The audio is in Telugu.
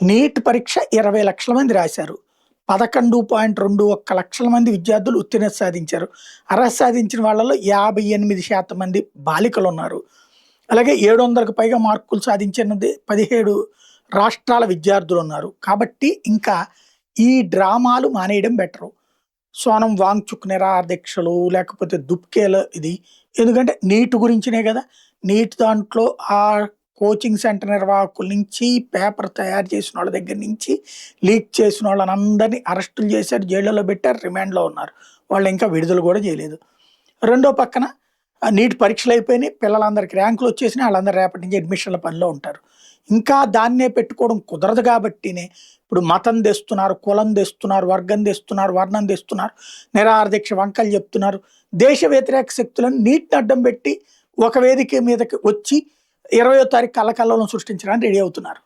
నీట్ పరీక్ష 20,00,000 మంది రాశారు. 11.21 లక్షల మంది విద్యార్థులు ఉత్తీర్ణత సాధించారు. అర్హత సాధించిన వాళ్ళలో 58% మంది బాలికలున్నారు. అలాగే 700కి పైగా మార్కులు సాధించినది 17 రాష్ట్రాల విద్యార్థులున్నారు. కాబట్టి ఇంకా ఈ డ్రామాలు మానేయడం బెటరు. సోనం వాంగ్‌చుక్ నిరాహార దీక్షలు లేకపోతే దుప్కేల ఇది. ఎందుకంటే నీట్ గురించినే గదా! నీట్ దాంట్లో కోచింగ్ సెంటర్ నిర్వాహకుల నుంచి, పేపర్ తయారు చేసినోళ్ళ దగ్గర నుంచి, లీక్ చేసినోళ్ళనందరిని అరెస్టులు చేశారు, జైళ్ళలో పెట్టారు, రిమాండ్‌లో ఉన్నారు. వాళ్ళు ఇంకా విడుదల గూడా చేయలేదు. రెండో పక్కన నీట్ పరీక్షలయిపోయినాయి. పిల్లలందరికి ర్యాంకులొచ్చేసినాయి. ఆళ్ళందరూ రేపటి నుంచి అడ్మిషన్‌ల పనిలో ఉంటారు. ఇంకా దాన్నే పెట్టుకోవడం కుదరదు గాబట్టినే ఇప్పుడు మతం తెస్తున్నారు, కులం తెస్తున్నారు, వర్గం తెస్తున్నారు, వర్ణం తెస్తున్నారు, నిరాహార దీక్ష వంకలు చెప్తున్నారు. దేశ వ్యతిరేక శక్తులను నీట్‌ని అడ్డం పెట్టి ఒక వేదిక మీదకి వచ్చి 20వ తారీఖు కల్లకల్లోలం సృష్టించడానికి రెడీ అవుతున్నారు.